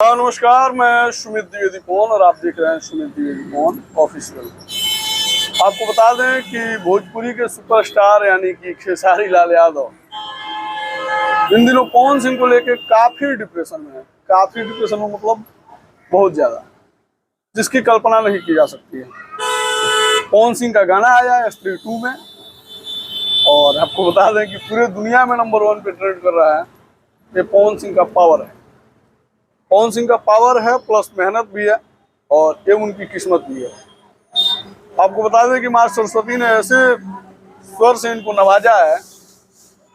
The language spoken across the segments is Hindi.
हाँ नमस्कार, मैं सुमित द्विवेदी पवन और आप देख रहे हैं सुमित द्विवेदी पवन ऑफिशियल। आपको बता दें कि भोजपुरी के सुपरस्टार यानी कि खेसारी लाल यादव इन दिनों पवन सिंह को लेकर काफी डिप्रेशन में है। काफी डिप्रेशन में मतलब बहुत ज्यादा, जिसकी कल्पना नहीं की जा सकती है। पवन सिंह का गाना आया है स्त्री 2 में और आपको बता दें कि पूरे दुनिया में नंबर 1 पे ट्रेंड कर रहा है। ये पवन सिंह का पावर है। पवन सिंह का पावर है प्लस मेहनत भी है और ये उनकी किस्मत भी है। आपको बता दें कि माँ सरस्वती ने ऐसे स्वर से इनको नवाजा है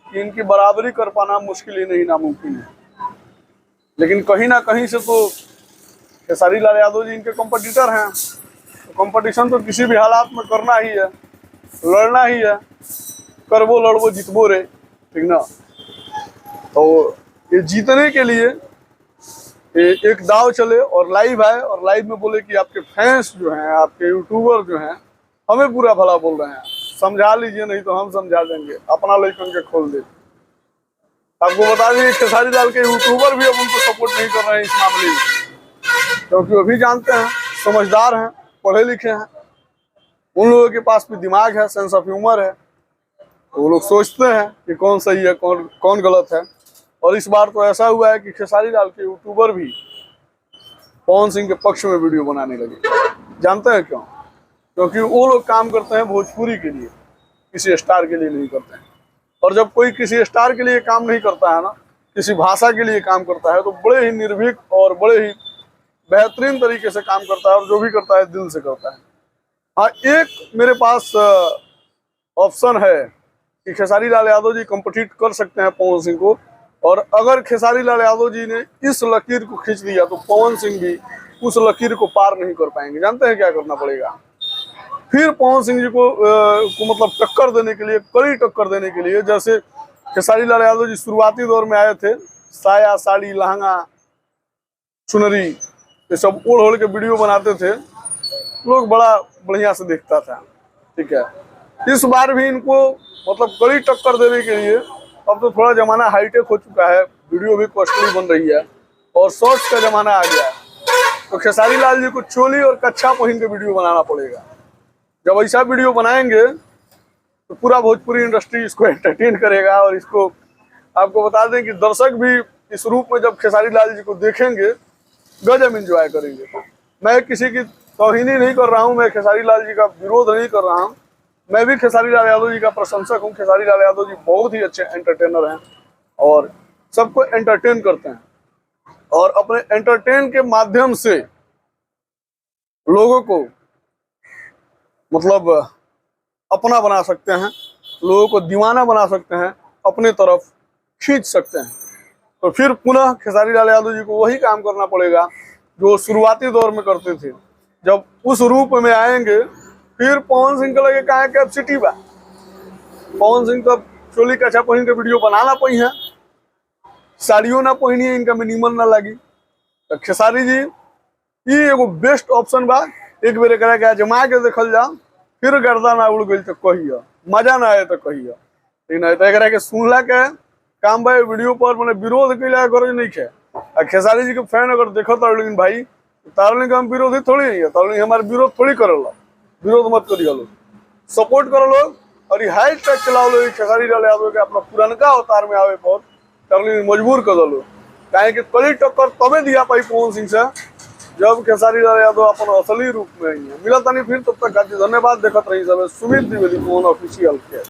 कि इनकी बराबरी कर पाना मुश्किल ही नहीं नामुमकिन है। लेकिन कहीं ना कहीं से तो खेसारी लाल यादव जी इनके कॉम्पिटिटर हैं। तो कंपटीशन तो किसी भी हालात में करना ही है, लड़ना ही है। करबो लड़बो जितबो रे, ठीक ना। तो ये जीतने के लिए एक दाव चले और लाइव आए और लाइव में बोले कि आपके फैंस जो हैं, आपके यूट्यूबर जो हैं, हमें पूरा भला बोल रहे हैं, समझा लीजिए नहीं तो हम समझा देंगे, अपना लेकर के खोल दे। आपको बता दें खेसारी लाल के यूट्यूबर भी अब उनको सपोर्ट नहीं कर रहे हैं इस मामले में, क्योंकि वो भी जानते हैं, समझदार हैं, पढ़े लिखे हैं, उन लोगों के पास भी दिमाग है, सेंस ऑफ ह्यूमर है। तो वो लोग सोचते हैं कि कौन सही है, कौन गलत है। और इस बार तो ऐसा हुआ है कि खेसारी लाल के यूट्यूबर भी पवन सिंह के पक्ष में वीडियो बनाने लगे। जानते हैं क्यों? क्योंकि वो लोग काम करते हैं भोजपुरी के लिए, किसी स्टार के लिए नहीं करते हैं। और जब कोई किसी स्टार के लिए काम नहीं करता है ना, किसी भाषा के लिए काम करता है, तो बड़े ही निर्भीक और बड़े ही बेहतरीन तरीके से काम करता है और जो भी करता है दिल से करता है। हाँ, एक मेरे पास ऑप्शन है कि खेसारी लाल यादव जी कम्पीट कर सकते हैं पवन सिंह को, और अगर खेसारी लाल यादव जी ने इस लकीर को खींच दिया तो पवन सिंह भी उस लकीर को पार नहीं कर पाएंगे। जानते हैं क्या करना पड़ेगा? फिर पवन सिंह जी को मतलब टक्कर देने के लिए, कड़ी टक्कर देने के लिए, जैसे खेसारी लाल यादव जी शुरुआती दौर में आए थे, साया साड़ी लहंगा चुनरी ये सब ओढ़ के वीडियो बनाते थे, लोग बड़ा बढ़िया से देखता था। ठीक है, इस बार भी इनको मतलब कड़ी टक्कर देने के लिए अब तो थोड़ा जमाना हाईटेक हो चुका है, वीडियो भी कॉस्टली बन रही है और शॉर्ट्स का जमाना आ गया है। तो खेसारी लाल जी को चोली और कच्छा पहन के वीडियो बनाना पड़ेगा। जब ऐसा वीडियो बनाएंगे तो पूरा भोजपुरी इंडस्ट्री इसको एंटरटेन करेगा। और इसको आपको बता दें कि दर्शक भी इस रूप में जब खेसारी लाल जी को देखेंगे गजब एंजॉय करेंगे। मैं किसी की तौहीनी नहीं कर रहा हूँ, मैं खेसारी लाल जी का विरोध नहीं कर रहा हूँ, मैं भी खेसारी लाल यादव जी का प्रशंसक हूँ। खेसारी लाल यादव जी बहुत ही अच्छे एंटरटेनर हैं और सबको एंटरटेन करते हैं और अपने एंटरटेन के माध्यम से लोगों को मतलब अपना बना सकते हैं, लोगों को दीवाना बना सकते हैं, अपने तरफ खींच सकते हैं। तो फिर पुनः खेसारी लाल यादव जी को वही काम करना पड़ेगा जो शुरुआती दौर में करते थे। जब उस रूप में आएंगे फिर पवन सिंह को लगे कहा कैपेसिटी बा। पवन सिंह तो चोली कच्छा पहन के वीडियो बनाना पई है, साड़ियों ना पहनी है, इनका मिनिमल ना लगी। तो खेसारी जी ये एगो बेस्ट ऑप्शन बा। एक बेर एकरा के आजमा के देखल जा, फिर गर्दा ना उड़ गई तो कहिया, मजा ना आए तो कहिया। ठीक है, तो एकरा के सुनला के काम भाई वीडियो पर मैंने विरोध कैला गरज नहीं है। खेसारी जी के फैन अगर देखत है, लेकिन भाई तारने का हम विरोधी थोड़ी नहीं है, तारने हमारे विरोध थोड़ी करला। विरोध मत करिए, लोग सपोर्ट करो लोग और ये हाई ट्रैक चलाओ लोग। खेसारी लाल यादव के अपना पुरनका अवतार में आवे पर करने मजबूर कर दो। कहे कि कड़ी टक्कर तबे दिया पाई पवन सिंह से जब खेसारी लाल यादव अपन असली रूप में ही है। मिला तनी फिर, तब तक धन्यवाद। देखत रही सब सुमित द्विवेदी पवन ऑफिशियल के।